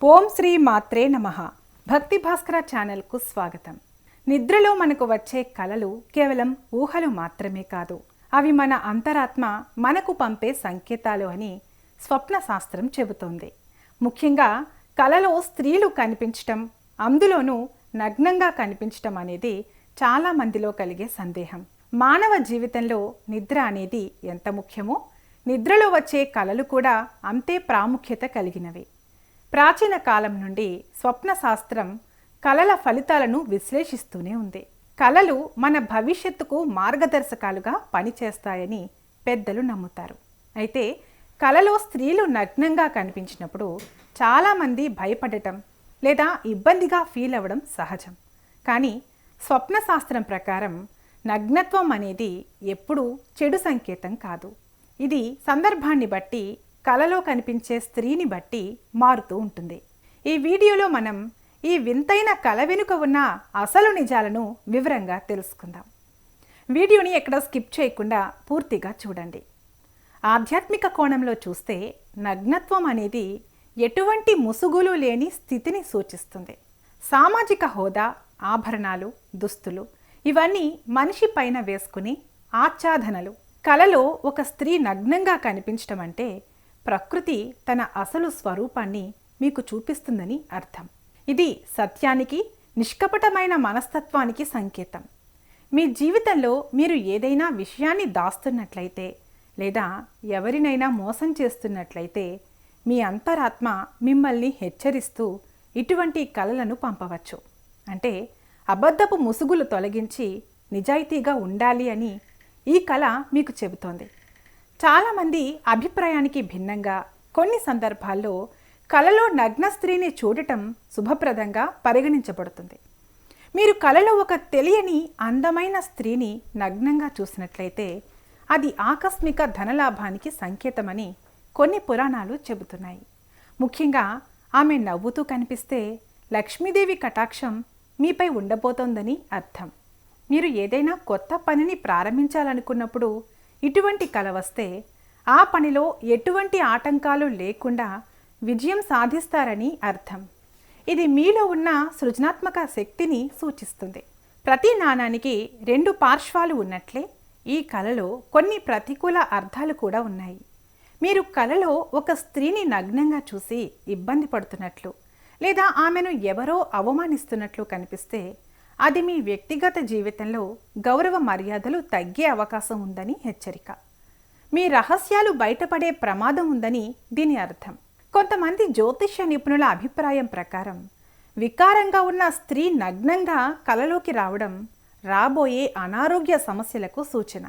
ఓం శ్రీ మాత్రే నమః. భక్తి భాస్కర ఛానల్కు స్వాగతం. నిద్రలో మనకు వచ్చే కలలు కేవలం ఊహలు మాత్రమే కాదు, అవి మన అంతరాత్మ మనకు పంపే సంకేతాలు అని స్వప్న శాస్త్రం చెబుతోంది. ముఖ్యంగా కలలో స్త్రీలు కనిపించటం, అందులోనూ నగ్నంగా కనిపించటం అనేది చాలా మందిలో కలిగే సందేహం. మానవ జీవితంలో నిద్ర అనేది ఎంత ముఖ్యమో, నిద్రలో వచ్చే కలలు కూడా అంతే ప్రాముఖ్యత కలిగినవి. ప్రాచీన కాలం నుండి స్వప్న శాస్త్రం కలల ఫలితాలను విశ్లేషిస్తూనే ఉంది. కలలు మన భవిష్యత్తుకు మార్గదర్శకాలుగా పనిచేస్తాయని పెద్దలు నమ్ముతారు. అయితే కలలో స్త్రీలు నగ్నంగా కనిపించినప్పుడు చాలామంది భయపడటం లేదా ఇబ్బందిగా ఫీల్ అవ్వడం సహజం. కానీ స్వప్న శాస్త్రం ప్రకారం నగ్నత్వం అనేది ఎప్పుడూ చెడు సంకేతం కాదు. ఇది సందర్భాన్ని బట్టి, కలలో కనిపించే స్త్రీని బట్టి మారుతూ ఉంటుంది. ఈ వీడియోలో మనం ఈ వింతైన కల వెనుక ఉన్న అసలు నిజాలను వివరంగా తెలుసుకుందాం. వీడియోని ఎక్కడ స్కిప్ చేయకుండా పూర్తిగా చూడండి. ఆధ్యాత్మిక కోణంలో చూస్తే నగ్నత్వం అనేది ఎటువంటి ముసుగులు లేని స్థితిని సూచిస్తుంది. సామాజిక హోదా, ఆభరణాలు, దుస్తులు ఇవన్నీ మనిషి పైన వేసుకుని ఆచ్ఛాదనలు. కలలో ఒక స్త్రీ నగ్నంగా కనిపించడం అంటే ప్రకృతి తన అసలు స్వరూపాన్ని మీకు చూపిస్తుందని అర్థం. ఇది సత్యానికి, నిష్కపటమైన మనస్తత్వానికి సంకేతం. మీ జీవితంలో మీరు ఏదైనా విషయాన్ని దాస్తున్నట్లయితే లేదా ఎవరినైనా మోసం చేస్తున్నట్లయితే మీ అంతరాత్మ మిమ్మల్ని హెచ్చరిస్తూ ఇటువంటి కలలను పంపవచ్చు. అంటే అబద్ధపు ముసుగులు తొలగించి నిజాయితీగా ఉండాలి అని ఈ కల మీకు చెబుతోంది. చాలామంది అభిప్రాయానికి భిన్నంగా కొన్ని సందర్భాల్లో కలలో నగ్న స్త్రీని చూడటం శుభప్రదంగా పరిగణించబడుతుంది. మీరు కలలో ఒక తెలియని అందమైన స్త్రీని నగ్నంగా చూసినట్లయితే అది ఆకస్మిక ధనలాభానికి సంకేతమని కొన్ని పురాణాలు చెబుతున్నాయి. ముఖ్యంగా ఆమె నవ్వుతూ కనిపిస్తే లక్ష్మీదేవి కటాక్షం మీపై ఉండబోతోందని అర్థం. మీరు ఏదైనా కొత్త పనిని ప్రారంభించాలనుకున్నప్పుడు ఇటువంటి కల వస్తే ఆ పనిలో ఎటువంటి ఆటంకాలు లేకుండా విజయం సాధిస్తారని అర్థం. ఇది మీలో ఉన్న సృజనాత్మక శక్తిని సూచిస్తుంది. ప్రతి నాణానికి రెండు పార్శ్వాలు ఉన్నట్లే ఈ కలలో కొన్ని ప్రతికూల అర్థాలు కూడా ఉన్నాయి. మీరు కలలో ఒక స్త్రీని నగ్నంగా చూసి ఇబ్బంది పడుతున్నట్లు లేదా ఆమెను ఎవరో అవమానిస్తున్నట్లు కనిపిస్తే అది మీ వ్యక్తిగత జీవితంలో గౌరవ మర్యాదలు తగ్గే అవకాశం ఉందని హెచ్చరిక. మీ రహస్యాలు బయటపడే ప్రమాదం ఉందని దీని అర్థం. కొంతమంది జ్యోతిష్య నిపుణుల అభిప్రాయం ప్రకారం వికారంగా ఉన్న స్త్రీ నగ్నంగా కలలోకి రావడం రాబోయే అనారోగ్య సమస్యలకు సూచన.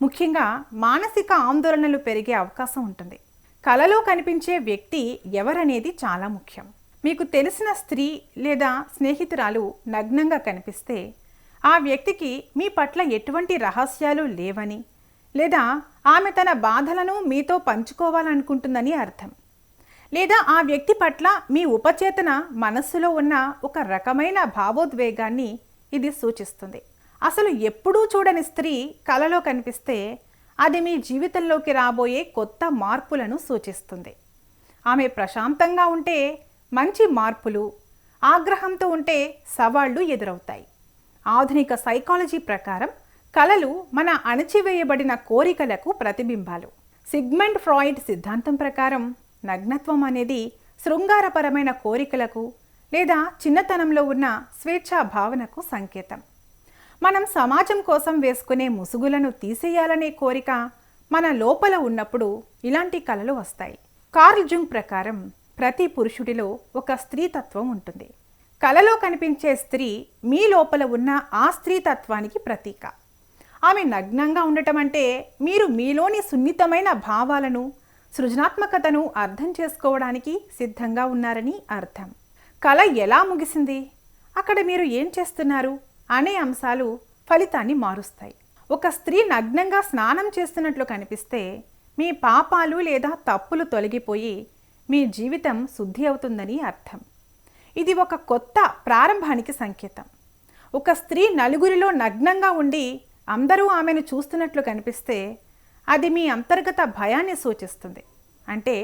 ముఖ్యంగా మానసిక ఆందోళనలు పెరిగే అవకాశం ఉంటుంది. కలలో కనిపించే వ్యక్తి ఎవరనేది చాలా ముఖ్యం. మీకు తెలిసిన స్త్రీ లేదా స్నేహితురాలు నగ్నంగా కనిపిస్తే ఆ వ్యక్తికి మీ పట్ల ఎటువంటి రహస్యాలు లేవని లేదా ఆమె తన బాధలను మీతో పంచుకోవాలనుకుంటుందని అర్థం. లేదా ఆ వ్యక్తి పట్ల మీ ఉపచేతన మనస్సులో ఉన్న ఒక రకమైన భావోద్వేగాన్ని ఇది సూచిస్తుంది. అసలు ఎప్పుడూ చూడని స్త్రీ కలలో కనిపిస్తే అది మీ జీవితంలోకి రాబోయే కొత్త మార్పులను సూచిస్తుంది. ఆమె ప్రశాంతంగా ఉంటే మంచి మార్పులు, ఆగ్రహంతో ఉంటే సవాళ్లు ఎదురవుతాయి. ఆధునిక సైకాలజీ ప్రకారం కలలు మన అణచివేయబడిన కోరికలకు ప్రతిబింబాలు. సిగ్మండ్ ఫ్రాయిడ్ సిద్ధాంతం ప్రకారం నగ్నత్వం అనేది శృంగారపరమైన కోరికలకు లేదా చిన్నతనంలో ఉన్న స్వేచ్ఛా భావనకు సంకేతం. మనం సమాజం కోసం వేసుకునే ముసుగులను తీసేయాలనే కోరిక మన లోపల ఉన్నప్పుడు ఇలాంటి కలలు వస్తాయి. కార్ల్ జుంగ్ ప్రకారం ప్రతి పురుషుడిలో ఒక స్త్రీతత్వం ఉంటుంది. కలలో కనిపించే స్త్రీ మీ లోపల ఉన్న ఆ స్త్రీతత్వానికి ప్రతీక. ఆమె నగ్నంగా ఉండటం అంటే మీరు మీలోని సున్నితమైన భావాలను, సృజనాత్మకతను అర్థం చేసుకోవడానికి సిద్ధంగా ఉన్నారని అర్థం. కల ఎలా ముగిసింది, అక్కడ మీరు ఏం చేస్తున్నారు అనే అంశాలు ఫలితాన్ని మారుస్తాయి. ఒక స్త్రీ నగ్నంగా స్నానం చేస్తున్నట్లు కనిపిస్తే మీ పాపాలు లేదా తప్పులు తొలగిపోయి మీ జీవితం శుద్ధి అవుతుందని అర్థం. ఇది ఒక కొత్త ప్రారంభానికి సంకేతం. ఒక స్త్రీ నలుగురిలో నగ్నంగా ఉండి అందరూ ఆమెను చూస్తున్నట్లు కనిపిస్తే అది మీ అంతర్గత భయాన్ని సూచిస్తుంది. అంటే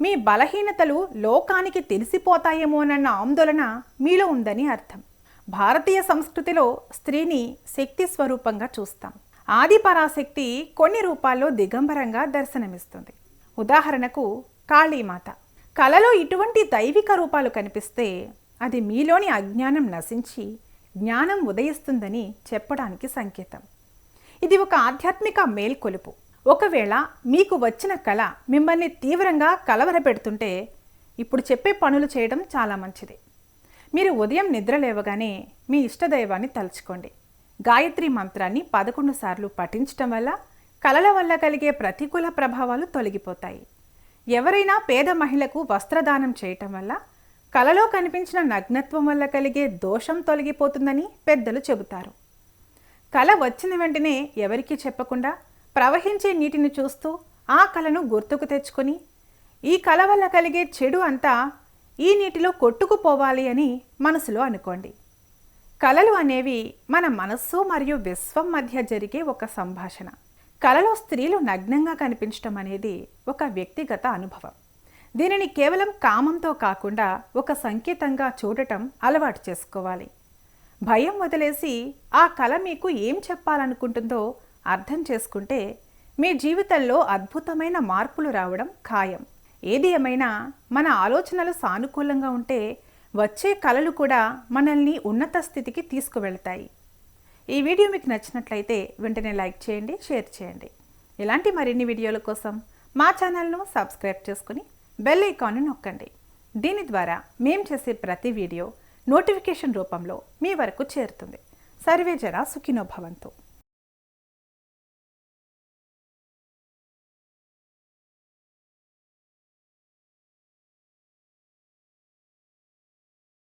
మీ బలహీనతలు లోకానికి తెలిసిపోతాయేమోనన్న ఆందోళన మీలో ఉందని అర్థం. భారతీయ సంస్కృతిలో స్త్రీని శక్తి స్వరూపంగా చూస్తాం. ఆది పరాశక్తి కొన్ని రూపాల్లో దిగంబరంగా దర్శనమిస్తుంది. ఉదాహరణకు కాళీమాత. కలలో ఇటువంటి దైవిక రూపాలు కనిపిస్తే అది మీలోని అజ్ఞానం నశించి జ్ఞానం ఉదయిస్తుందని చెప్పడానికి సంకేతం. ఇది ఒక ఆధ్యాత్మిక మేల్కొలుపు. ఒకవేళ మీకు వచ్చిన కల మిమ్మల్ని తీవ్రంగా కలవరపెడుతుంటే ఇప్పుడు చెప్పే పనులు చేయడం చాలా మంచిది. మీరు ఉదయం నిద్ర లేవగానే మీ ఇష్టదైవాన్ని తలుచుకోండి. గాయత్రి మంత్రాన్ని 11 సార్లు పఠించటం వల్ల కలల వల్ల కలిగే ప్రతికూల ప్రభావాలు తొలగిపోతాయి. ఎవరైనా పేద మహిళకు వస్త్రదానం చేయటం వల్ల కలలో కనిపించిన నగ్నత్వం వల్ల కలిగే దోషం తొలగిపోతుందని పెద్దలు చెబుతారు. కల వచ్చిన వెంటనే ఎవరికీ చెప్పకుండా ప్రవహించే నీటిని చూస్తూ ఆ కలను గుర్తుకు తెచ్చుకొని ఈ కల వల్ల కలిగే చెడు అంతా ఈ నీటిలో కొట్టుకుపోవాలి అని మనసులో అనుకోండి. కలలు అనేవి మన మనస్సు మరియు విశ్వం మధ్య జరిగే ఒక సంభాషణ. కలలో స్త్రీలు నగ్నంగా కనిపించడం అనేది ఒక వ్యక్తిగత అనుభవం. దీనిని కేవలం కామంతో కాకుండా ఒక సంకేతంగా చూడటం అలవాటు చేసుకోవాలి. భయం వదిలేసి ఆ కల మీకు ఏం చెప్పాలనుకుంటుందో అర్థం చేసుకుంటే మీ జీవితంలో అద్భుతమైన మార్పులు రావడం ఖాయం. ఏది ఏమైనా మన ఆలోచనలు సానుకూలంగా ఉంటే వచ్చే కలలు కూడా మనల్ని ఉన్నత స్థితికి తీసుకువెళ్తాయి. ఈ వీడియో మీకు నచ్చినట్లయితే వెంటనే లైక్ చేయండి, షేర్ చేయండి. ఇలాంటి మరిన్ని వీడియోల కోసం మా ఛానల్ను సబ్స్క్రైబ్ చేసుకుని బెల్ ఐకాన్ను నొక్కండి. దీని ద్వారా మేము చేసే ప్రతి వీడియో నోటిఫికేషన్ రూపంలో మీ వరకు చేరుతుంది. సర్వే జన సుఖినో భవంతు.